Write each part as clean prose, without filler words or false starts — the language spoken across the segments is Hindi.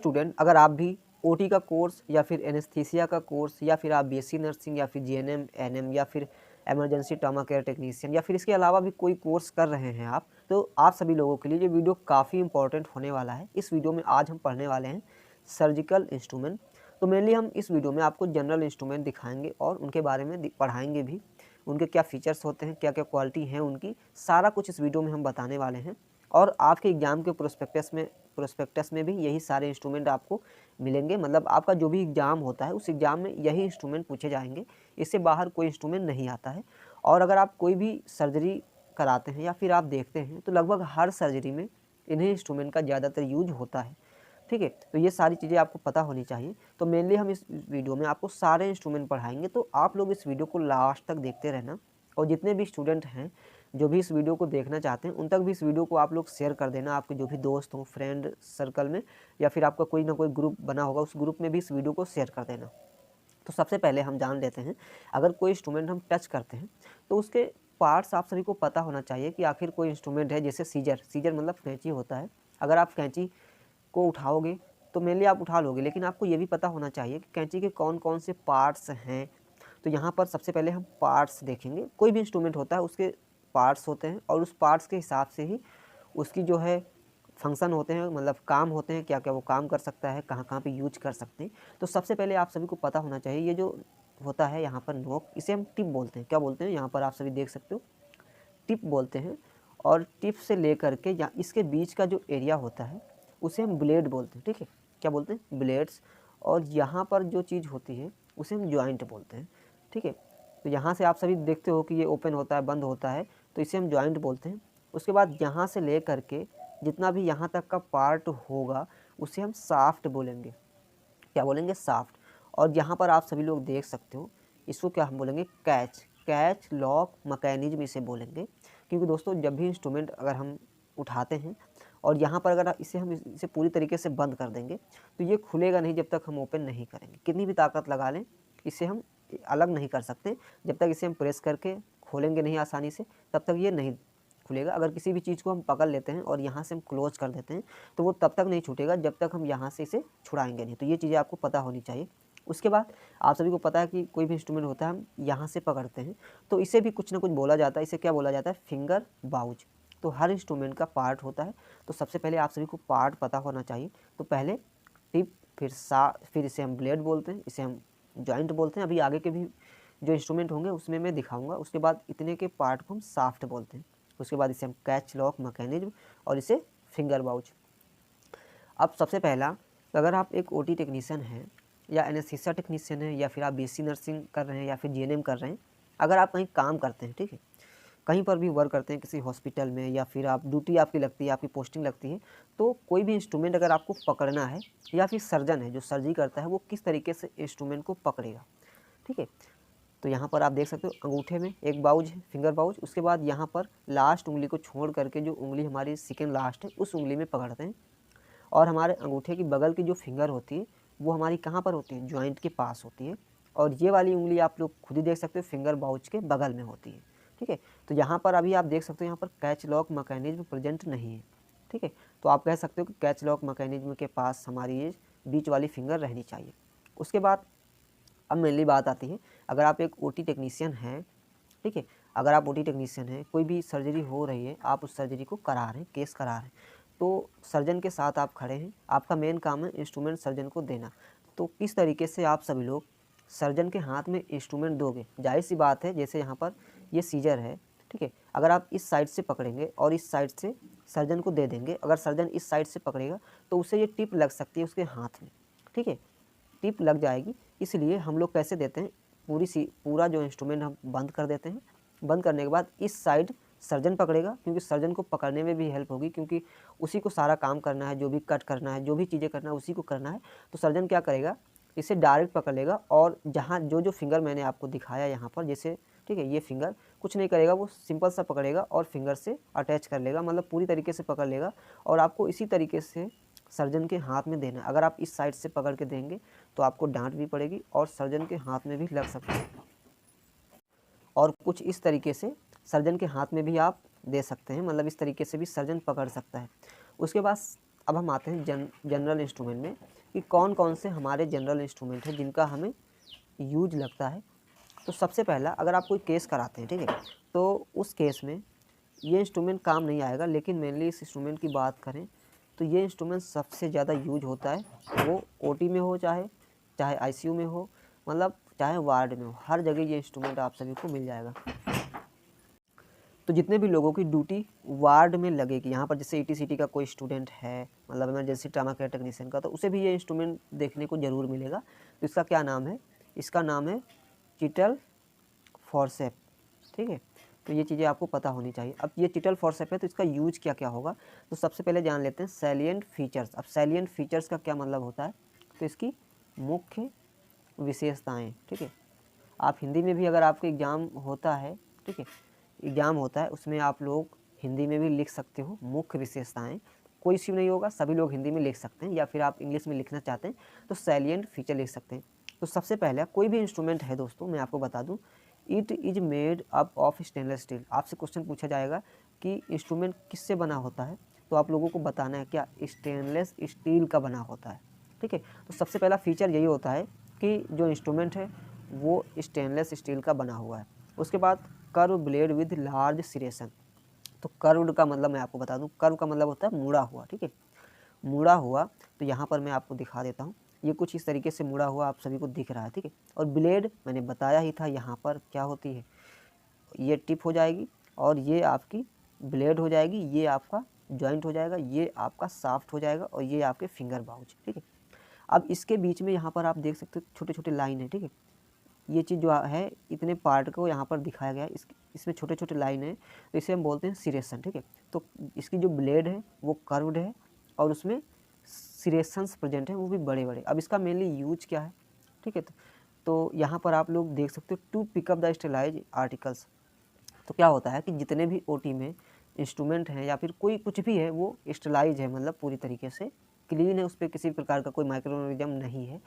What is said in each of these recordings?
स्टूडेंट, अगर आप भी ओटी का कोर्स या फिर एनेस्थीसिया का कोर्स या फिर आप बीएससी नर्सिंग या फिर जीएनएम एनएम या फिर इमरजेंसी ट्रॉमा केयर टेक्नीशियन या फिर इसके अलावा भी कोई कोर्स कर रहे हैं आप, तो आप सभी लोगों के लिए ये वीडियो काफ़ी इंपॉर्टेंट होने वाला है। इस वीडियो में आज हम पढ़ने वाले हैं सर्जिकल इंस्ट्रूमेंट। तो मेनली हम इस वीडियो में आपको जनरल इंस्ट्रूमेंट दिखाएंगे और उनके बारे में पढ़ाएंगे भी, उनके क्या फीचर्स होते हैं, क्या क्या क्वालिटी है उनकी, सारा कुछ इस वीडियो में हम बताने वाले हैं। और आपके एग्ज़ाम के प्रोस्पेक्टस में भी यही सारे इंस्ट्रूमेंट आपको मिलेंगे। मतलब आपका जो भी एग्ज़ाम होता है उस एग्ज़ाम में यही इंस्ट्रूमेंट पूछे जाएंगे, इससे बाहर कोई इंस्ट्रूमेंट नहीं आता है। और अगर आप कोई भी सर्जरी कराते हैं या फिर आप देखते हैं तो लगभग हर सर्जरी में इन्हीं इंस्ट्रूमेंट का ज़्यादातर यूज होता है। ठीक है, तो ये सारी चीज़ें आपको पता होनी चाहिए। तो मेनली हम इस वीडियो में आपको सारे इंस्ट्रूमेंट पढ़ाएंगे, तो आप लोग इस वीडियो को लास्ट तक देखते रहना। और जितने भी स्टूडेंट हैं जो भी इस वीडियो को देखना चाहते हैं उन तक भी इस वीडियो को आप लोग शेयर कर देना, आपके जो भी दोस्त हों, फ्रेंड सर्कल में, या फिर आपका कोई ना कोई ग्रुप बना होगा उस ग्रुप में भी इस वीडियो को शेयर कर देना। तो सबसे पहले हम जान लेते हैं, अगर कोई इंस्ट्रूमेंट हम टच करते हैं तो उसके पार्ट्स आप सभी को पता होना चाहिए कि आखिर कोई इंस्ट्रूमेंट है। जैसे सीजर मतलब कैंची होता है, अगर आप कैंची को उठाओगे तो मेनली आप उठा लोगे, लेकिन आपको ये भी पता होना चाहिए कि कैंची के कौन कौन से पार्ट्स हैं। तो यहाँ पर सबसे पहले हम पार्ट्स देखेंगे। कोई भी इंस्ट्रूमेंट होता है उसके पार्ट्स होते हैं और उस पार्ट्स के हिसाब से ही उसकी जो है फंक्शन होते हैं, मतलब काम होते हैं, क्या क्या वो काम कर सकता है, कहाँ कहाँ पे यूज कर सकते हैं। तो सबसे पहले आप सभी को पता होना चाहिए, ये जो होता है यहाँ पर नोक, इसे हम टिप बोलते हैं। क्या बोलते हैं, यहाँ पर आप सभी देख सकते हो, टिप बोलते हैं। और टिप से लेकर के या इसके बीच का जो एरिया होता है उसे हम ब्लेड बोलते हैं। ठीक है, क्या बोलते हैं, ब्लेड्स। और यहाँ पर जो चीज़ होती है उसे हम जॉइंट बोलते हैं। ठीक है, तो यहाँ से आप सभी देखते हो कि ये ओपन होता है, बंद होता है, तो इसे हम जॉइंट बोलते हैं। उसके बाद यहाँ से ले करके जितना भी यहाँ तक का पार्ट होगा उसे हम साफ्ट बोलेंगे। क्या बोलेंगे, साफ्ट। और यहाँ पर आप सभी लोग देख सकते हो, इसको क्या हम बोलेंगे, कैच लॉक मैकेनिज्म इसे बोलेंगे। क्योंकि दोस्तों जब भी इंस्ट्रूमेंट अगर हम उठाते हैं और यहाँ पर अगर इसे पूरी तरीके से बंद कर देंगे तो ये खुलेगा नहीं जब तक हम ओपन नहीं करेंगे। कितनी भी ताकत लगा लें इसे हम अलग नहीं कर सकते। जब तक इसे हम प्रेस करके खोलेंगे नहीं आसानी से तब तक ये नहीं खुलेगा। अगर किसी भी चीज़ को हम पकड़ लेते हैं और यहाँ से हम क्लोज कर देते हैं तो वो तब तक नहीं छूटेगा जब तक हम यहाँ से इसे छुड़ाएंगे नहीं। तो ये चीज़ें आपको पता होनी चाहिए। उसके बाद आप सभी को पता है कि कोई भी इंस्ट्रूमेंट होता है हम यहाँ से पकड़ते हैं तो इसे भी कुछ ना कुछ बोला जाता है। इसे क्या बोला जाता है, फिंगर बाउच। तो हर इंस्ट्रूमेंट का पार्ट होता है, तो सबसे पहले आप सभी को पार्ट पता होना चाहिए। तो पहले टिप, फिर इसे हम ब्लेड बोलते हैं, इसे हम जॉइंट बोलते हैं। अभी आगे के भी जो इंस्ट्रूमेंट होंगे उसमें मैं दिखाऊंगा। उसके बाद इतने के पार्ट को हम साफ्ट बोलते हैं। उसके बाद इसे हम कैच लॉक मैकेनिज्म और इसे फिंगर बाउच। अब सबसे पहला, अगर आप एक ओटी टेक्नीशियन हैं या एनेस्थीसिया टेक्नीशियन है या फिर आप बीएससी नर्सिंग कर रहे हैं या फिर जीएनएम कर रहे हैं, अगर आप कहीं काम करते हैं, ठीक है, कहीं पर भी वर्क करते हैं किसी हॉस्पिटल में, या फिर आप ड्यूटी आपकी लगती है, आपकी पोस्टिंग लगती है, तो कोई भी इंस्ट्रूमेंट अगर आपको पकड़ना है, या फिर सर्जन है जो सर्जरी करता है वो किस तरीके से इंस्ट्रूमेंट को पकड़ेगा। ठीक है, तो यहाँ पर आप देख सकते हो अंगूठे में एक बाउज है, फिंगर बाउज। उसके बाद यहाँ पर लास्ट उंगली को छोड़ करके जो उंगली हमारी सेकेंड लास्ट है उस उंगली में पकड़ते हैं। और हमारे अंगूठे की बगल की जो फिंगर होती है वो हमारी कहाँ पर होती है, जॉइंट के पास होती है। और ये वाली उंगली आप लोग खुद ही देख सकते हो फिंगर बाउच के बगल में होती है। ठीक है, तो यहाँ पर अभी आप देख सकते हो यहाँ पर कैच लॉक मैकेनिज्म प्रेजेंट नहीं है। ठीक है, तो आप कह सकते हो कि कैच लॉक मैकेनिज्म के पास हमारी ये बीच वाली फिंगर रहनी चाहिए। उसके बाद अब मेनली बात आती है, अगर आप एक ओटी टेक्नीशियन हैं, ठीक है, अगर आप ओटी टेक्नीशियन हैं, कोई भी सर्जरी हो रही है, आप उस सर्जरी को करा रहे हैं, केस करा रहे हैं, तो सर्जन के साथ आप खड़े हैं, आपका मेन काम है इंस्ट्रूमेंट सर्जन को देना। तो किस तरीके से आप सभी लोग सर्जन के हाथ में इंस्ट्रूमेंट दोगे, जाहिर सी बात है, जैसे यहाँ पर ये सीजर है, ठीक है, अगर आप इस साइड से पकड़ेंगे और इस साइड से सर्जन को दे देंगे, अगर सर्जन इस साइड से पकड़ेगा तो उसे ये टिप लग सकती है उसके हाथ में। ठीक है, टिप लग जाएगी, इसलिए हम लोग कैसे देते हैं, पूरा जो इंस्ट्रूमेंट हम बंद कर देते हैं। बंद करने के बाद इस साइड सर्जन पकड़ेगा, क्योंकि सर्जन को पकड़ने में भी हेल्प होगी, क्योंकि उसी को सारा काम करना है, जो भी कट करना है, जो भी चीज़ें करना है उसी को करना है। तो सर्जन क्या करेगा, इसे डायरेक्ट पकड़ लेगा और जहाँ जो फिंगर मैंने आपको दिखाया यहाँ पर, जैसे ठीक है, ये फिंगर कुछ नहीं करेगा, वो सिंपल सा पकड़ेगा और फिंगर से अटैच कर लेगा, मतलब पूरी तरीके से पकड़ लेगा। और आपको इसी तरीके से सर्जन के हाथ में देना है। अगर आप इस साइड से पकड़ के देंगे तो आपको डांट भी पड़ेगी और सर्जन के हाथ में भी लग सकती है। और कुछ इस तरीके से सर्जन के हाथ में भी आप दे सकते हैं, मतलब इस तरीके से भी सर्जन पकड़ सकता है। उसके बाद अब हम आते हैं जनरल इंस्ट्रूमेंट में कि कौन कौन से हमारे जनरल इंस्ट्रूमेंट हैं जिनका हमें यूज लगता है। तो सबसे पहला, अगर आप कोई केस कराते हैं, ठीक है, तो उस केस में ये इंस्ट्रूमेंट काम नहीं आएगा, लेकिन मेनली इस इंस्ट्रूमेंट की बात करें तो ये इंस्ट्रूमेंट सबसे ज़्यादा यूज होता है, वो ओटी में हो चाहे चाहे आईसीयू में हो, मतलब चाहे वार्ड में हो, हर जगह ये इंस्ट्रूमेंट आप सभी को मिल जाएगा। तो जितने भी लोगों की ड्यूटी वार्ड में लगेगी, यहाँ पर जैसे ईटीसीटी का कोई स्टूडेंट है, मतलब इमरजेंसी ट्रामा केयर टेक्नीशियन का, तो उसे भी ये इंस्ट्रूमेंट देखने को ज़रूर मिलेगा। तो इसका क्या नाम है? इसका नाम है चिटल फॉर्सेप, ठीक है। तो ये चीज़ें आपको पता होनी चाहिए। अब ये चिटल फॉर्सेप है, तो इसका यूज क्या क्या होगा, तो सबसे पहले जान लेते हैं सैलिएंट फीचर्स। अब सैलिएंट फीचर्स का क्या मतलब होता है, तो इसकी मुख्य विशेषताएं, ठीक है। आप हिंदी में भी अगर आपको एग्ज़ाम होता है, ठीक है, एग्ज़ाम होता है, उसमें आप लोग हिंदी में भी लिख सकते हो मुख्य विशेषताएं, कोई इश्यू नहीं होगा, सभी लोग हिंदी में लिख सकते हैं, या फिर आप इंग्लिश में लिखना चाहते हैं तो सैलिएंट फीचर लिख सकते हैं। तो सबसे पहले कोई भी इंस्ट्रूमेंट है दोस्तों, मैं आपको बता दूं, it is made up of stainless steel. आपसे क्वेश्चन पूछा जाएगा कि इंस्ट्रूमेंट किससे बना होता है, तो आप लोगों को बताना है क्या स्टेनलेस स्टील का बना होता है, ठीक है। तो सबसे पहला फीचर यही होता है कि जो इंस्ट्रूमेंट है वो स्टेनलेस स्टील का बना हुआ है। उसके बाद कर्व ब्लेड विद लार्ज सिरेशन। तो कर्व्ड का मतलब मैं आपको बता दूं, कर्व का मतलब होता है मुड़ा हुआ, ठीक है, मुड़ा हुआ। तो यहाँ पर मैं आपको दिखा देता हूँ, ये कुछ इस तरीके से मुड़ा हुआ आप सभी को दिख रहा है, ठीक है। और ब्लेड मैंने बताया ही था, यहाँ पर क्या होती है, ये टिप हो जाएगी और ये आपकी ब्लेड हो जाएगी, ये आपका जॉइंट हो जाएगा, ये आपका साफ्ट हो जाएगा और ये आपके फिंगर बाउच, ठीक है। अब इसके बीच में यहाँ पर आप देख सकते हो छोटे छोटे लाइन है, ठीक है। ये चीज़ जो है इतने पार्ट को यहाँ पर दिखाया गया है, इसमें छोटे छोटे लाइन है, तो इसे हम बोलते हैं सिरेशन, ठीक है। तो इसकी जो ब्लेड है वो कर्व्ड है और उसमें सिरेशंस प्रेजेंट है, वो भी बड़े बड़े। अब इसका मेनली यूज क्या है, ठीक है। तो यहाँ पर आप लोग देख सकते हो to pick up the sterilized articles. तो क्या होता है कि जितने भी ओटी में इंस्ट्रूमेंट हैं या फिर कोई कुछ भी है वो स्टेलाइज है, मतलब पूरी तरीके से क्लीन है, उस पर किसी प्रकार का कोई माइक्रो ऑर्गेनिज्म नहीं है,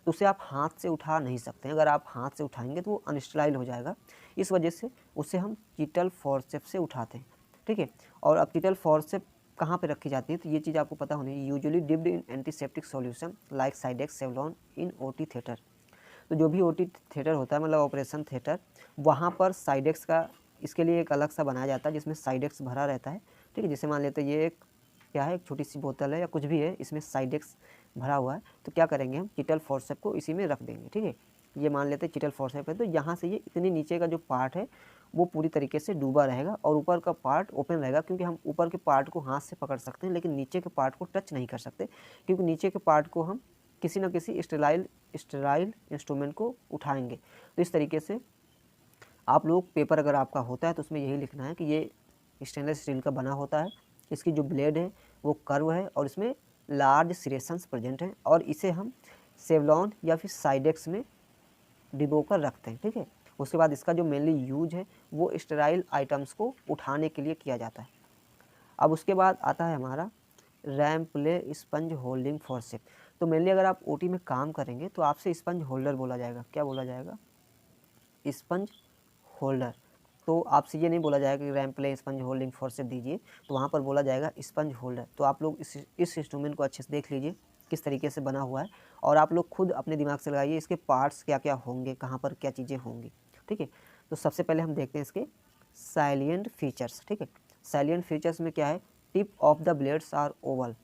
तो उसे आप हाथ से उठा नहीं सकते हैं। अगर आप हाथ से उठाएंगे तो वो अनस्टेलाइल हो जाएगा, इस वजह से उसे हम चिटल फॉर्सेप से उठाते हैं, ठीक है। और अब चिटल फॉर्सेप कहाँ पे रखी जाती है, तो ये चीज़ आपको पता होनी है। Usually dipped in antiseptic solution like Cidex Savlon in OT theatre. तो जो भी ओटी थिएटर होता है, मतलब ऑपरेशन थिएटर, वहाँ पर साइडेक्स का इसके लिए एक अलग सा बनाया जाता है जिसमें साइडेक्स भरा रहता है, ठीक है। जैसे मान लेते हैं ये एक क्या है, एक छोटी सी बोतल है या कुछ भी है, इसमें साइडेक्स भरा हुआ है, तो क्या करेंगे हम चिटल फॉर्सेप को इसी में रख देंगे, ठीक है। ये मान लेते हैं चिटल फॉर्सेप है, तो यहाँ से ये इतनी नीचे का जो पार्ट है वो पूरी तरीके से डूबा रहेगा और ऊपर का पार्ट ओपन रहेगा, क्योंकि हम ऊपर के पार्ट को हाथ से पकड़ सकते हैं लेकिन नीचे के पार्ट को टच नहीं कर सकते, क्योंकि नीचे के पार्ट को हम किसी न किसी स्टेराइल इंस्ट्रूमेंट को उठाएंगे। तो इस तरीके से आप लोग पेपर अगर आपका होता है तो उसमें यही लिखना है कि ये स्टेनलेस स्टील का बना होता है, इसकी जो ब्लेड है वो कर्व है और इसमें लार्ज सिरेशंस प्रेजेंट हैं और इसे हम सेवलॉन या फिर साइडेक्स में डिबो कर रखते हैं, ठीक है। उसके बाद इसका जो मेनली यूज है वो स्टेराइल आइटम्स को उठाने के लिए किया जाता है। अब उसके बाद आता है हमारा रैम्पले स्पंज होल्डिंग फॉर्सेप। तो मेनली अगर आप ओटी में काम करेंगे तो आपसे स्पंज होल्डर बोला जाएगा। क्या बोला जाएगा? Sponge holder. तो आपसे ये नहीं बोला जाएगा कि RAM play sponge holding forceps दीजिए, तो वहाँ पर बोला जाएगा स्पंज होल्डर। तो आप लोग इस इंस्ट्रूमेंट को अच्छे से देख लीजिए किस तरीके से बना हुआ है और आप लोग खुद अपने दिमाग से लगाइए इसके पार्ट्स क्या क्या होंगे, कहाँ पर क्या चीज़ें होंगी, ठीक है। तो सबसे पहले हम देखते हैं इसके साइलिएंट फीचर्स, ठीक है। साइलिएंट फीचर्स में क्या है, tip of the blades are oval,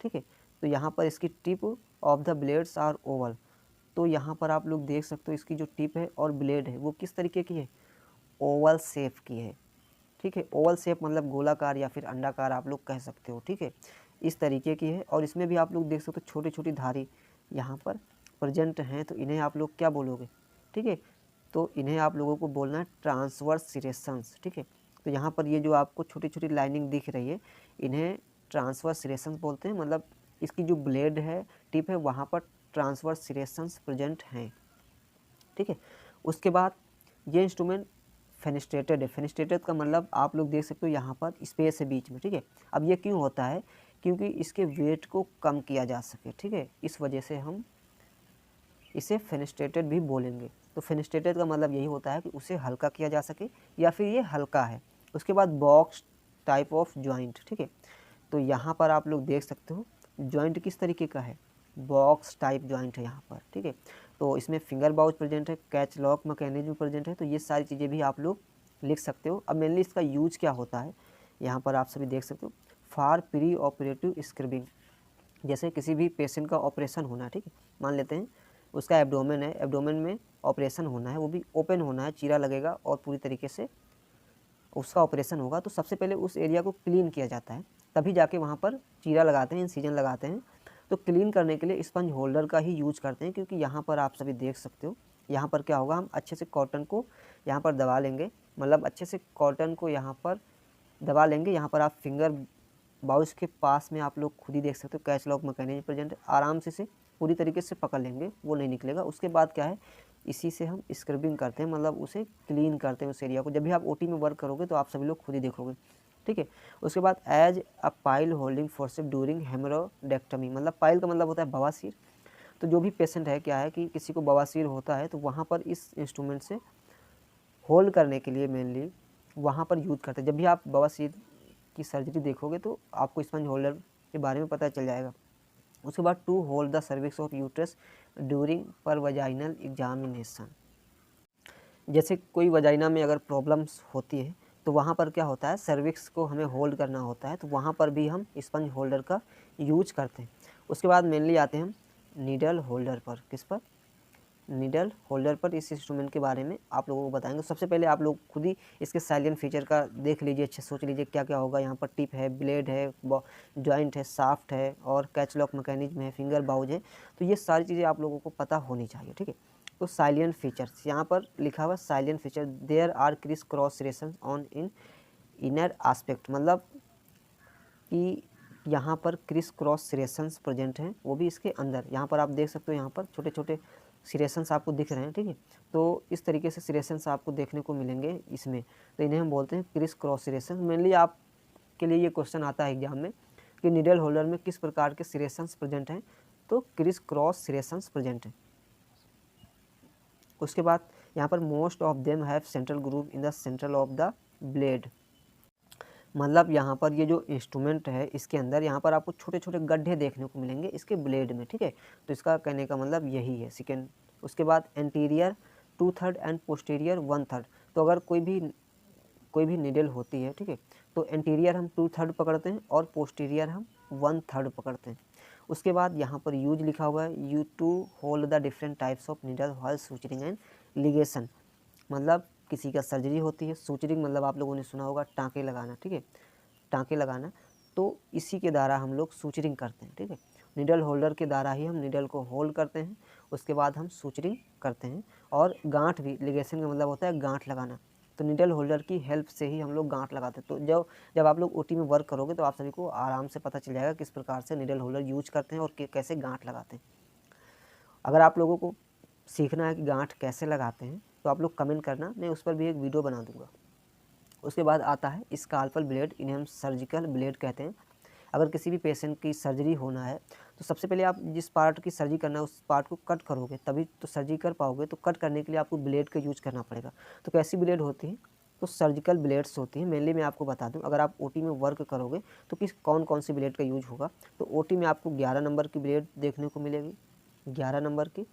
ठीक है। तो यहाँ पर इसकी tip of the blades are oval. तो यहाँ पर आप लोग देख सकते हो इसकी जो टिप है और ब्लेड है वो किस तरीके की है, ओवल शेप की है, ठीक है। ओवल शेप मतलब गोलाकार या फिर अंडाकार आप लोग कह सकते हो, ठीक है, इस तरीके की है। और इसमें भी आप लोग देख सकते हो छोटी छोटी धारी यहाँ पर प्रेजेंट हैं, तो इन्हें आप लोग क्या बोलोगे, ठीक है। तो इन्हें आप लोगों को बोलना है ट्रांसवर्स सिरेशंस, ठीक है। तो यहाँ पर ये जो आपको छोटी छोटी लाइनिंग दिख रही है इन्हें ट्रांसवर्स सिरेशंस बोलते हैं, मतलब इसकी जो ब्लेड है, टिप है, वहाँ पर ट्रांसवर्स सिरेशंस प्रेजेंट हैं, ठीक है। उसके बाद ये इंस्ट्रूमेंट फेनिस्ट्रेटेड है। फेनिस्ट्रेटेड का मतलब आप लोग देख सकते हो यहाँ पर स्पेस है बीच में, ठीक है। अब ये क्यों होता है, क्योंकि इसके वेट को कम किया जा सके, ठीक है, इस वजह से हम इसे फेनिस्ट्रेटेड भी बोलेंगे। तो फेनिस्ट्रेटेड का मतलब यही होता है कि उसे हल्का किया जा सके या फिर ये हल्का है। उसके बाद बॉक्स टाइप ऑफ जॉइंट, ठीक है। तो यहाँ पर आप लोग देख सकते हो जॉइंट किस तरीके का है, बॉक्स टाइप जॉइंट है यहाँ पर, ठीक है। तो इसमें फिंगर बाउच प्रेजेंट है, कैच लॉक मैकेनिज्म प्रेजेंट है, तो ये सारी चीज़ें भी आप लोग लिख सकते हो। अब मेनली इसका यूज क्या होता है यहाँ पर आप सभी देख सकते हो, फॉर प्री ऑपरेटिव स्क्रबिंग, जैसे किसी भी पेशेंट का ऑपरेशन होना है, ठीक है, मान लेते हैं उसका एब्डोमेन है, एब्डोमेन में ऑपरेशन होना है, वो भी ओपन होना है, चीरा लगेगा और पूरी तरीके से उसका ऑपरेशन होगा, तो सबसे पहले उस एरिया को क्लीन किया जाता है, तभी जाके वहाँ पर चीरा लगाते हैं, इंसिजन लगाते हैं। तो क्लीन करने के लिए स्पंज होल्डर का ही यूज करते हैं, क्योंकि यहाँ पर आप सभी देख सकते हो, यहाँ पर क्या होगा, हम अच्छे से कॉटन को यहाँ पर दबा लेंगे, मतलब अच्छे से कॉटन को यहाँ पर दबा लेंगे। यहाँ पर आप फिंगर बाउच के पास में आप लोग खुद ही देख सकते हो कैच लॉक मैकेनिज्म प्रेजेंट है, आराम से पूरी तरीके से पकड़ लेंगे, वो नहीं निकलेगा। उसके बाद क्या है, इसी से हम स्क्रबिंग करते हैं, मतलब उसे क्लीन करते हैं उस एरिया को। जब भी आप ओटी में वर्क करोगे तो आप सभी लोग खुद ही देखोगे, ठीक है। उसके बाद as a pile holding forcep during haemorrhoidectomy, मतलब पाइल का मतलब होता है बवासीर। तो जो भी पेशेंट है, क्या है कि किसी को बवासीर होता है तो वहाँ पर इस इंस्ट्रूमेंट से होल्ड करने के लिए मेनली वहाँ पर यूज करते हैं। जब भी आप बवासीर की सर्जरी देखोगे तो आपको स्पंज होल्डर के बारे में पता चल जाएगा। उसके बाद to hold the cervix of uterus during per vaginal examination, जैसे कोई वजाइना में अगर प्रॉब्लम्स होती है तो वहाँ पर क्या होता है, सर्विक्स को हमें होल्ड करना होता है, तो वहाँ पर भी हम स्पंज होल्डर का यूज करते हैं। उसके बाद मेनली आते हैं हम नीडल होल्डर पर, किस पर, नीडल होल्डर पर। इस इंस्ट्रूमेंट के बारे में आप लोगों को बताएंगे। सबसे पहले आप लोग खुद ही इसके साइलेंट फीचर का देख लीजिए, अच्छे सोच लीजिए क्या क्या होगा। यहाँ पर टिप है, ब्लेड है, जॉइंट है, साफ्ट है और कैच लॉक मैकेनिज्म है, फिंगर बाउज है, तो ये सारी चीज़ें आप लोगों को पता होनी चाहिए, ठीक है। तो साइलेंट फीचर्स यहाँ पर लिखा हुआ salient feature, there are criss cross serrations on in inner aspect, मतलब कि यहाँ पर क्रिस क्रॉस सिरेशंस प्रेजेंट हैं, वो भी इसके अंदर। यहाँ पर आप देख सकते हो, यहाँ पर छोटे छोटे सिरेशंस आपको दिख रहे हैं, ठीक है। तो इस तरीके से सिरेशंस आपको देखने को मिलेंगे इसमें, तो इन्हें हम बोलते हैं क्रिस क्रॉस सिरेशंस। मेनली आपके लिए ये क्वेश्चन आता है एग्जाम में कि नीडल होल्डर में किस प्रकार के सिरेशंस प्रेजेंट हैं, तो क्रिस क्रॉस सिरेशंस प्रेजेंट हैं। उसके बाद यहाँ पर most of them have central groove in the central of the blade, मतलब यहाँ पर ये जो इंस्ट्रूमेंट है इसके अंदर यहाँ पर आपको छोटे छोटे गड्ढे देखने को मिलेंगे इसके ब्लेड में, ठीक है। तो इसका कहने का मतलब यही है सेकेंड। उसके बाद एंटीरियर 2/3 एंड पोस्टीरियर 1/3, तो अगर कोई भी नीडल होती है, ठीक है, तो एंटीरियर हम 2/3 पकड़ते हैं और पोस्टीरियर हम 1/3 पकड़ते हैं। उसके बाद यहाँ पर यूज लिखा हुआ है, you to hold the different types of needle while suturing and ligation, मतलब किसी का सर्जरी होती है, सूचरिंग मतलब आप लोगों ने सुना होगा टाँके लगाना, ठीक है, टाँके लगाना, तो इसी के द्वारा हम लोग सूचरिंग करते हैं, ठीक है। नीडल होल्डर के द्वारा ही हम नीडल को होल्ड करते हैं, उसके बाद हम सूचरिंग करते हैं। और गांठ भी, लिगेशन का मतलब होता है गांठ लगाना, तो नीडल होल्डर की हेल्प से ही हम लोग गांठ लगाते हैं। तो जब आप लोग ओटी में वर्क करोगे तो आप सभी को आराम से पता चल जाएगा किस प्रकार से नीडल होल्डर यूज करते हैं और कैसे गांठ लगाते हैं। अगर आप लोगों को सीखना है कि गांठ कैसे लगाते हैं तो आप लोग कमेंट करना, मैं उस पर भी एक वीडियो बना दूंगा। उसके बाद आता है स्काल्पल ब्लेड, इन्हें हम सर्जिकल ब्लेड कहते हैं। अगर किसी भी पेशेंट की सर्जरी होना है तो सबसे पहले आप जिस पार्ट की सर्जरी करना है उस पार्ट को कट करोगे तभी तो सर्जरी कर पाओगे, तो कट करने के लिए आपको ब्लेड का यूज करना पड़ेगा। तो कैसी ब्लेड होती है, तो सर्जिकल ब्लेड्स होती हैं। मेनली मैं आपको बता दूं, अगर आप ओटी में वर्क करोगे तो कौन कौन सी ब्लेड का यूज होगा, तो ओटी में आपको 11 नंबर की ब्लेड देखने को मिलेगी, 11 नंबर की,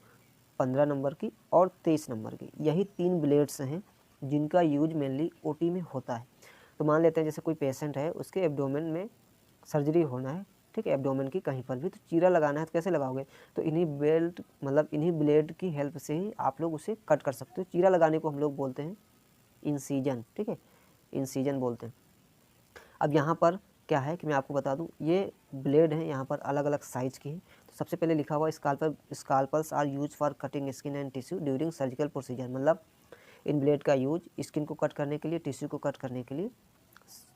15 नंबर की और 23 नंबर की। यही 3 ब्लेड्स हैं जिनका यूज मेनली ओटी में होता है। तो मान लेते हैं जैसे कोई पेशेंट है, उसके एब्डोमेन में सर्जरी होना है, ठीक है, एब्डोमेन की कहीं पर भी, तो चीरा लगाना है तो कैसे लगाओगे, तो इन्हीं ब्लेड की हेल्प से ही आप लोग उसे कट कर सकते हो। चीरा लगाने को हम लोग बोलते हैं इंसीजन, ठीक है, इंसीजन बोलते हैं। अब यहाँ पर क्या है कि मैं आपको बता दूं, ये ब्लेड हैं यहाँ पर अलग अलग साइज की हैं। तो सबसे पहले लिखा हुआ scalpels are use for cutting skin and tissue during surgical procedure, मतलब इन ब्लेड का यूज स्किन को कट करने के लिए, टिश्यू को कट करने के लिए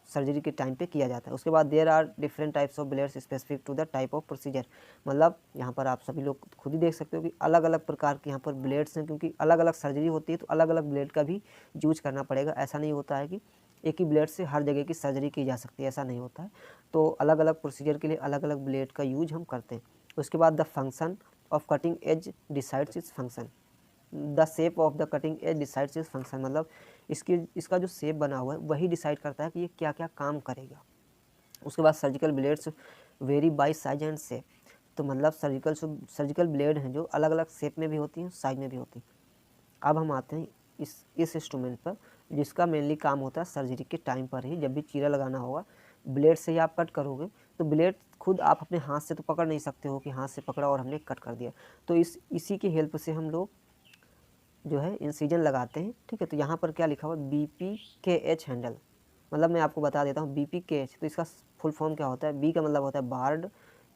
सर्जरी के टाइम पे किया जाता है। उसके बाद there are different types of blades specific to the type of procedure, मतलब यहाँ पर आप सभी लोग खुद ही देख सकते हो कि अलग अलग प्रकार के यहाँ पर ब्लेड्स हैं, क्योंकि अलग अलग सर्जरी होती है तो अलग अलग ब्लेड का भी यूज करना पड़ेगा। ऐसा नहीं होता है कि एक ही ब्लेड से हर जगह की सर्जरी की जा सकती है, ऐसा नहीं होता है। तो अलग अलग प्रोसीजर के लिए अलग अलग ब्लेड का यूज हम करते हैं। उसके बाद the function of cutting edge decides its function, the shape of the cutting edge decides its function, मतलब इसका जो शेप बना हुआ है वही डिसाइड करता है कि ये क्या क्या काम करेगा। उसके बाद surgical blades very bye size and shape. तो मतलब सर्जिकल ब्लेड हैं जो अलग अलग शेप में भी होती हैं, साइज में भी होती हैं। अब हम आते हैं इस इंस्ट्रूमेंट पर, जिसका मेनली काम होता है सर्जरी के टाइम पर ही, जब भी चीरा लगाना होगा ब्लेड से ही आप कट करोगे, तो ब्लेड खुद आप अपने हाथ से तो पकड़ नहीं सकते हो कि हाथ से पकड़ा और हमने कट कर दिया। तो इसी की हेल्प से हम लोग जो है इंसिजन लगाते हैं, ठीक है। तो यहाँ पर क्या लिखा हुआ है, BPKH हैंडल, मतलब मैं आपको बता देता हूँ BPKH। तो इसका फुल फॉर्म क्या होता है, B का मतलब होता है बार्ड,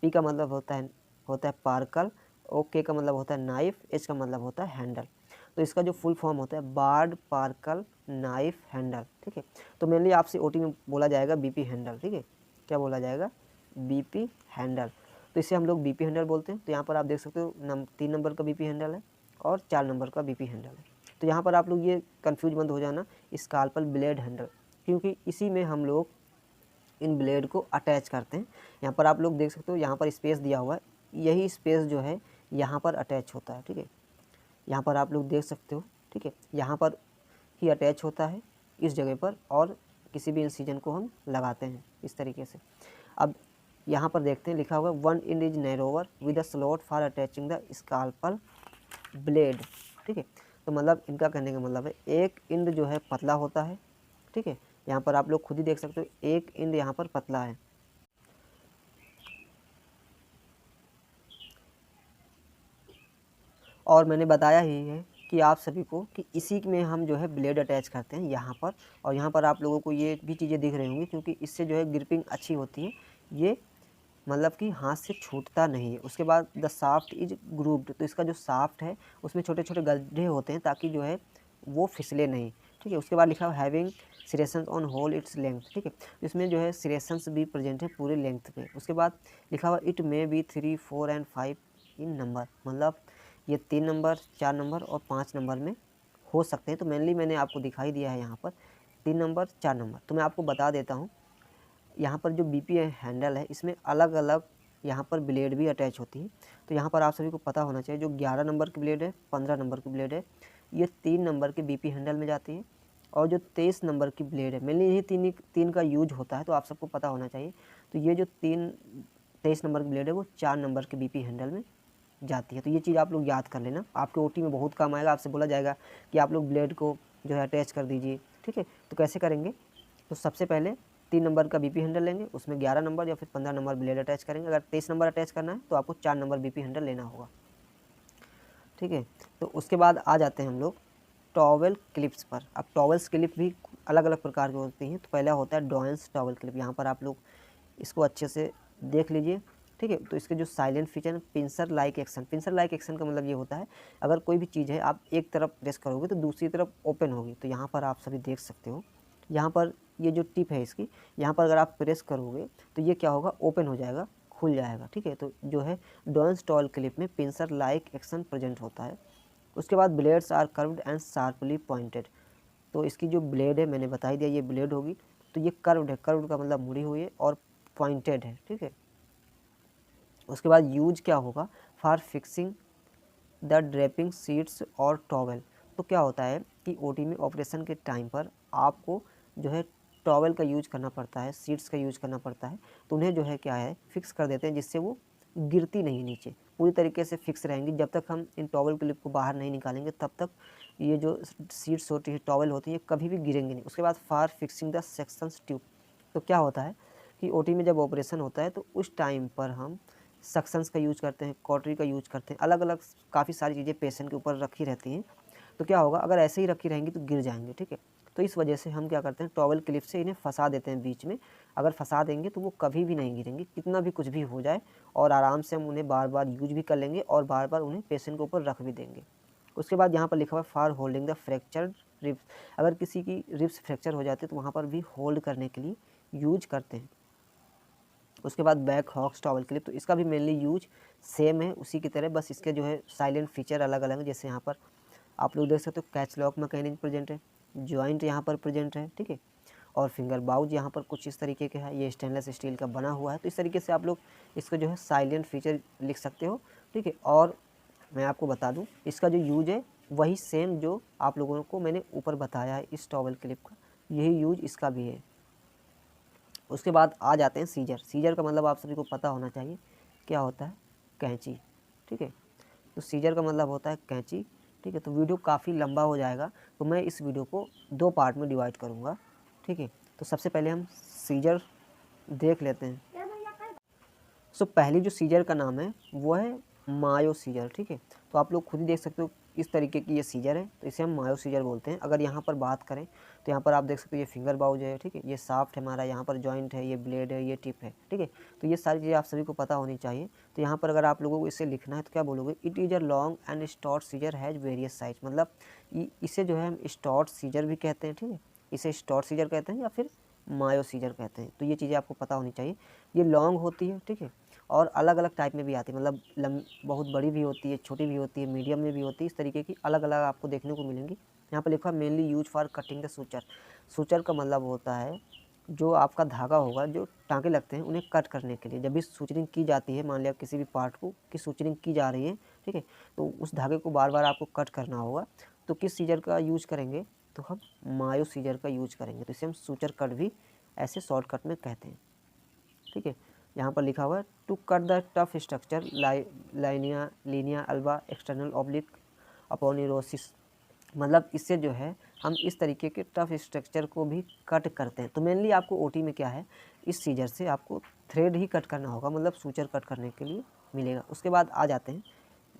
P का मतलब होता है पार्कल, और K का मतलब होता है नाइफ, H का मतलब होता है हैंडल। तो इसका जो फुल फॉर्म होता है बार्ड पार्कल नाइफ हैंडल, ठीक है। तो मेनली आपसे OT में बोला जाएगा BP हैंडल, ठीक है। क्या बोला जाएगा, BP हैंडल। तो इसे हम लोग BP हैंडल बोलते हैं। तो यहाँ पर आप देख सकते हो 3 नंबर का BP हैंडल है और 4 नंबर का BP हैंडल है। तो यहाँ पर आप लोग ये कंफ्यूज मत हो जाना स्काल्पल ब्लेड हैंडल, क्योंकि इसी में हम लोग इन ब्लेड को अटैच करते हैं। यहाँ पर आप लोग देख सकते हो, यहाँ पर स्पेस दिया हुआ है, यही स्पेस जो है यहाँ पर अटैच होता है, ठीक है। यहाँ पर आप लोग देख सकते हो, ठीक है, यहाँ पर ही अटैच होता है इस जगह पर, और किसी भी इंसिजन को हम लगाते हैं इस तरीके से। अब यहाँ पर देखते हैं लिखा हुआ है 1 inch is narrower with a slot for attaching the scalpel blade, ठीक है। तो मतलब इनका कहने का मतलब है एक इंड जो है पतला होता है, ठीक है। यहाँ पर आप लोग खुद ही देख सकते हो एक इंड यहाँ पर पतला है, और मैंने बताया ही है कि आप सभी को कि इसी में हम जो है ब्लेड अटैच करते हैं यहाँ पर। और यहाँ पर आप लोगों को ये भी चीज़ें दिख रही होंगी, क्योंकि इससे जो है ग्रिपिंग अच्छी होती है, ये मतलब कि हाथ से छूटता नहीं है। उसके बाद द शाफ्ट इज ग्रूव्ड, तो इसका जो शाफ्ट है उसमें छोटे छोटे गड्ढे होते हैं ताकि जो है वो फिसले नहीं, ठीक है। उसके बाद लिखा हुआ having serrations on whole its length, ठीक है। इसमें जो है सिरेशंस भी प्रेजेंट है पूरे लेंथ पे। उसके बाद लिखा हुआ it may be 3, 4 and 5 in number, मतलब ये 3 नंबर, 4 नंबर और 5 नंबर में हो सकते हैं। तो मेनली मैंने आपको दिखाई दिया है यहाँ पर 3 नंबर, 4 नंबर। तो मैं आपको बता देता हूँ, यहाँ पर जो BP हैंडल है इसमें अलग अलग यहाँ पर ब्लेड भी अटैच होती है। तो यहाँ पर आप सभी को पता होना चाहिए, जो 11 नंबर की ब्लेड है, 15 नंबर की ब्लेड है, ये 3 नंबर के BP हैंडल में जाती है। और जो 23 नंबर की ब्लेड है, मेनली यही तीन का यूज होता है, तो आप सबको पता होना चाहिए। तो ये जो 23 नंबर की ब्लेड है वो 4 नंबर के BP हैंडल में जाती है। तो ये चीज़ आप लोग याद कर लेना, आपके OT में बहुत काम आएगा। आपसे बोला जाएगा कि आप लोग ब्लेड को जो है अटैच कर दीजिए, ठीक है। तो कैसे करेंगे, तो सबसे पहले 3 नंबर का BP हैंडल लेंगे, उसमें 11 नंबर या फिर 15 नंबर ब्लेड अटैच करेंगे। अगर 23 नंबर अटैच करना है तो आपको 4 नंबर BP हैंडल लेना होगा, ठीक है। तो उसके बाद आ जाते हैं हम लोग टॉवेल क्लिप्स पर। अब टॉवेल्स क्लिप भी अलग अलग प्रकार की होती हैं। तो पहला होता है डॉयंस टॉवेल क्लिप, यहाँ पर आप लोग इसको अच्छे से देख लीजिए, ठीक है। तो इसके जो साइलेंट फीचर है, pincer like action. Pincer like action का मतलब ये होता है अगर कोई भी चीज़ है आप एक तरफ प्रेस करोगे तो दूसरी तरफ ओपन होगी। तो यहाँ पर आप सभी देख सकते हो, यहाँ पर ये जो टिप है इसकी, यहाँ पर अगर आप प्रेस करोगे तो ये क्या होगा, ओपन हो जाएगा, खुल जाएगा, ठीक है। तो जो है डॉयंस टॉवेल क्लिप में पिंसर लाइक एक्शन प्रेजेंट होता है। उसके बाद blades are curved and sharply pointed. तो इसकी जो ब्लेड है मैंने बता ही दिया, ये ब्लेड होगी, तो ये कर्व्ड है, कर्व्ड का मतलब मुड़ी हुई है, और पॉइंटेड है, ठीक है। उसके बाद यूज क्या होगा, for fixing the draping seats और टॉवेल। तो क्या होता है कि OT में ऑपरेशन के टाइम पर आपको जो है टॉवेल का यूज करना पड़ता है, सीट्स का यूज करना पड़ता है। तो उन्हें जो है क्या है फिक्स कर देते हैं, जिससे वो गिरती नहीं नीचे, पूरी तरीके से फिक्स रहेंगी। जब तक हम इन टॉवेल क्लिप को बाहर नहीं निकालेंगे तब तक ये जो सीट्स होती है, टॉवेल होती है, कभी भी गिरेंगे नहीं। उसके बाद for fixing the sections tube. तो क्या होता है कि OT में जब ऑपरेशन होता है तो उस टाइम पर हम सक्शंस का यूज करते हैं, कॉटरी का यूज करते हैं, अलग अलग काफ़ी सारी चीज़ें पेशेंट के ऊपर रखी रहती हैं। तो क्या होगा, अगर ऐसे ही रखी रहेंगी तो गिर जाएंगे, ठीक है। तो इस वजह से हम क्या करते हैं, टॉवेल क्लिप से इन्हें फंसा देते हैं बीच में। अगर फंसा देंगे तो वो कभी भी नहीं गिरेंगे, कितना भी कुछ भी हो जाए, और आराम से हम उन्हें बार बार यूज भी कर लेंगे और बार बार उन्हें पेशेंट के ऊपर रख भी देंगे। उसके बाद यहाँ पर लिखा हुआ है for holding the fractured ribs. अगर किसी की रिब्स फ्रैक्चर हो जाती है तो वहाँ पर भी होल्ड करने के लिए यूज करते हैं। उसके बाद बैक हॉक्स टॉवल क्लिप, तो इसका भी मेनली यूज सेम है उसी की तरह, बस इसके जो है साइलेंट फीचर अलग अलग है। जैसे यहाँ पर आप लोग देख सकते हो कैच लॉक मैकेनिज्म प्रेजेंट है, जॉइंट यहाँ पर प्रेजेंट है, ठीक है। और फिंगर बाउज यहाँ पर कुछ इस तरीके के है, ये स्टेनलेस स्टील का बना हुआ है। तो इस तरीके से आप लोग इसका जो है साइलेंट फीचर लिख सकते हो, ठीक है। और मैं आपको बता दूँ इसका जो यूज है वही सेम जो आप लोगों को मैंने ऊपर बताया है इस टॉवल क्लिप का, यही यूज इसका भी है। उसके बाद आ जाते हैं सीजर। सीजर का मतलब आप सभी को पता होना चाहिए क्या होता है, कैंची, ठीक है। तो सीजर का मतलब होता है कैंची, ठीक है। तो वीडियो काफ़ी लंबा हो जाएगा, तो मैं इस वीडियो को 2 पार्ट में डिवाइड करूँगा, ठीक है। तो सबसे पहले हम सीजर देख लेते हैं। सो पहली जो सीजर का नाम है वो है मायो सीजर, ठीक है। तो आप लोग खुद ही देख सकते हो इस तरीके की ये सीजर है, तो इसे हम मायो सीजर बोलते हैं। अगर यहाँ पर बात करें तो यहाँ पर आप देख सकते हो ये फिंगर बाउज है, ठीक है, ये साफ्ट है हमारा, यहाँ पर जॉइंट है, ये ब्लेड है, ये टिप है, ठीक है। तो ये सारी चीज़ें आप सभी को पता होनी चाहिए। तो यहाँ पर अगर आप लोगों को इसे लिखना है तो क्या बोलोगे, it is a long and stout scissor has various size, मतलब इसे जो है हम स्टॉर्ट सीजर भी कहते हैं, ठीक है। इसे स्टॉर्ट सीजर कहते हैं या फिर मायो सीजर कहते हैं। तो ये चीज़ें आपको पता होनी चाहिए। ये लॉन्ग होती है, ठीक है, और अलग अलग टाइप में भी आती है, मतलब बहुत बड़ी भी होती है, छोटी भी होती है, मीडियम में भी होती है, इस तरीके की अलग अलग आपको देखने को मिलेंगी। यहाँ पर लिखा mainly use for cutting the suture. Suture का मतलब होता है जो आपका धागा होगा, जो टाँके लगते हैं उन्हें कट करने के लिए। जब भी सूचरिंग की जाती है, मान लिया किसी भी पार्ट को की सूचरिंग की जा रही है, ठीक है, तो उस धागे को बार बार आपको कट करना होगा, तो किस सीजर का यूज करेंगे, तो हम मायो सीजर का यूज करेंगे। तो इसे हम सूचर कट भी ऐसे शॉर्टकट में कहते हैं, ठीक है। यहाँ पर लिखा हुआ है to cut the tough structure linea alba external oblique aponeurosis, मतलब इससे जो है हम इस तरीके के टफ स्ट्रक्चर को भी कट करते हैं। तो मेनली आपको ओटी में क्या है, इस सीजर से आपको थ्रेड ही कट करना होगा, मतलब सूचर कट करने के लिए मिलेगा। उसके बाद आ जाते हैं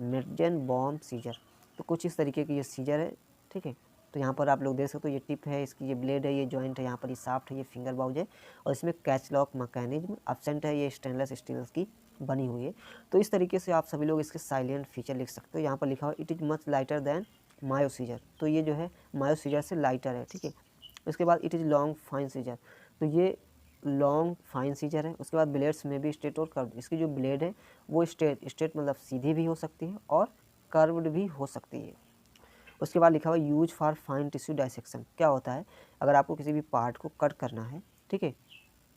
मेडजन बॉम्ब सीजर। तो कुछ इस तरीके की ये सीजर है, ठीक है। तो यहाँ पर आप लोग देख सकते हो ये टिप है, इसकी ये ब्लेड है, ये जॉइंट है, यहाँ पर ये साफ्ट है, ये फिंगर बाउज है, और इसमें कैच लॉक मैकेनिज्म एब्सेंट है, ये स्टेनलेस स्टील की बनी हुई है। तो इस तरीके से आप सभी लोग इसके साइलेंट फीचर लिख सकते हो। यहाँ पर लिखा हुआ it is much lighter than Mayo scissor, तो ये जो है मायो सीजर से लाइटर है, ठीक है। उसके बाद it is long fine scissor, तो ये लॉन्ग फाइन सीजर है। उसके बाद ब्लेड्स में भी स्ट्रेट और कर्व, इसकी जो ब्लेड है वो स्ट्रेट मतलब सीधी भी हो सकती है और कर्व्ड भी हो सकती है। उसके बाद लिखा हुआ use for fine tissue dissection. क्या होता है, अगर आपको किसी भी पार्ट को कट करना है, ठीक है,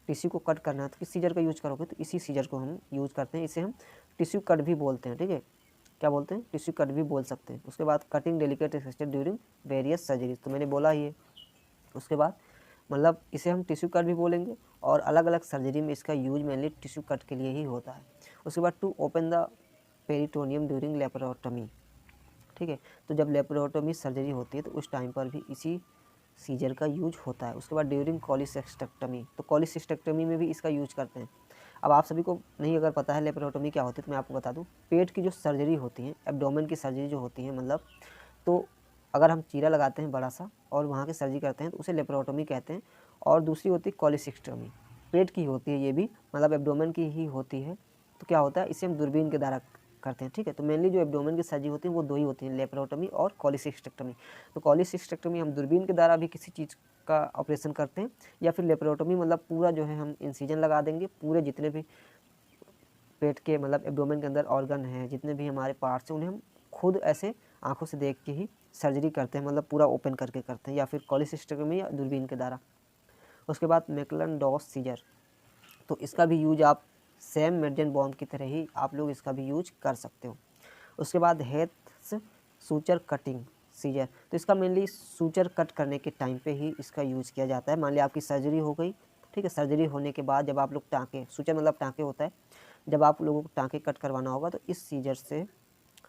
टिश्यू को कट करना है, तो किस सीजर का यूज करोगे, तो इसी सीजर को हम यूज़ करते हैं। इसे हम टिश्यू कट भी बोलते हैं, ठीक है, क्या बोलते हैं, टिश्यू कट भी बोल सकते हैं। उसके बाद cutting delicate extend during various surgeries, तो मैंने बोला ही है। उसके बाद मतलब इसे हम टिश्यू कट भी बोलेंगे, और अलग अलग सर्जरी में इसका यूज मेनली टिश्यू कट के लिए ही होता है। उसके बाद to open the peritoneum during laparotomy, ठीक है। तो जब लेप्रोटोमी सर्जरी होती है तो उस टाइम पर भी इसी सीजर का यूज होता है। उसके बाद ड्यूरिंग कॉलिसिस्टेक्टमी, तो कॉलिसिस्टेक्टमी में भी इसका यूज करते हैं। अब आप सभी को नहीं अगर पता है लेप्रोटोमी क्या होती है, तो मैं आपको बता दूं, पेट की जो सर्जरी होती है, एब्डोमेन की सर्जरी जो होती है, मतलब तो अगर हम चीरा लगाते हैं बड़ा सा और वहाँ की सर्जरी करते हैं तो उसे लेप्रोटोमी कहते हैं। और दूसरी होती है कॉलिसिस्टमी, पेट की होती है, ये भी मतलब एब्डोमेन की ही होती है। तो क्या होता है, इसे हम दूरबीन के द्वारा करते हैं, ठीक है। तो मेनली जो एब्डोमेन की सर्जरी होती है वो दो ही होती हैं, लेप्रोटोमी और कॉलिसिस्टेक्टमी। तो कॉलिसिस्टेक्टमी हम दूरबीन के द्वारा भी किसी चीज़ का ऑपरेशन करते हैं, या फिर लेप्रोटोमी मतलब पूरा जो है हम इंसिजन लगा देंगे, पूरे जितने भी पेट के मतलब एब्डोमेन के अंदर ऑर्गन हैं, जितने भी हमारे पार्ट्स हैं, उन्हें हम खुद ऐसे आंखों से देख के ही सर्जरी करते हैं, मतलब पूरा ओपन करके करते हैं, या फिर कॉलिसिस्टेक्टमी या दूरबीन के द्वारा। उसके बाद मैकलन डॉस सीजर, तो इसका भी यूज आप सेम मेडजन बॉम्ब की तरह ही आप लोग इसका भी यूज कर सकते हो। उसके बाद हेथ सूचर कटिंग सीजर, तो इसका मेनली सूचर कट करने के टाइम पे ही इसका यूज़ किया जाता है। मान लिया आपकी सर्जरी हो गई, ठीक है, सर्जरी होने के बाद जब आप लोग टाँके, सूचर मतलब टाँके होता है, जब आप लोगों को टाँके कट करवाना होगा तो इस सीजर से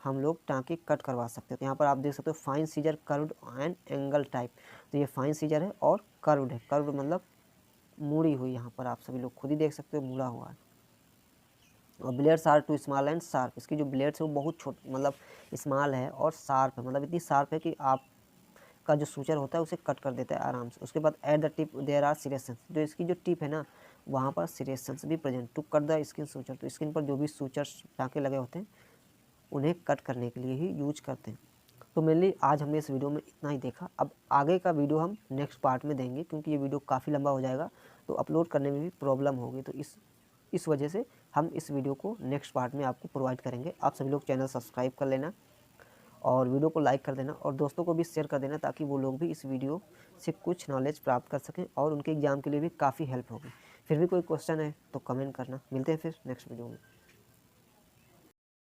हम लोग टाँके कट करवा सकते हैं। तो यहाँ पर आप देख सकते हो fine scissor curved and angle type, तो ये फाइन सीजर है और कर्व्ड है, कर्व्ड मतलब मुड़ी हुई, यहाँ पर आप सभी लोग खुद ही देख सकते हो मुड़ा हुआ है। और blades are too small and sharp, इसकी जो ब्लेड्स है वो बहुत छोटी मतलब स्मॉल है और शार्प है, मतलब इतनी शार्प है कि आपका जो सूचर होता है उसे कट कर देता है आराम से। उसके बाद at the tip there are serrations, जो इसकी जो टिप है ना वहाँ पर सिरेशंस भी present to cut the skin suture, तो स्किन पर जो भी सूचर टाँके लगे होते हैं उन्हें कट करने के लिए ही यूज करते हैं। तो मेनली आज हमने इस वीडियो में इतना ही देखा। अब आगे का वीडियो हम नेक्स्ट पार्ट में देंगे, क्योंकि ये वीडियो काफ़ी लंबा हो जाएगा तो अपलोड करने में भी प्रॉब्लम होगी। तो इस वजह से हम इस वीडियो को नेक्स्ट पार्ट में आपको प्रोवाइड करेंगे। आप सभी लोग चैनल सब्सक्राइब कर लेना और वीडियो को लाइक कर देना और दोस्तों को भी शेयर कर देना, ताकि वो लोग भी इस वीडियो से कुछ नॉलेज प्राप्त कर सकें और उनके एग्ज़ाम के लिए भी काफ़ी हेल्प होगी। फिर भी कोई क्वेश्चन है तो कमेंट करना। मिलते हैं फिर नेक्स्ट वीडियो में।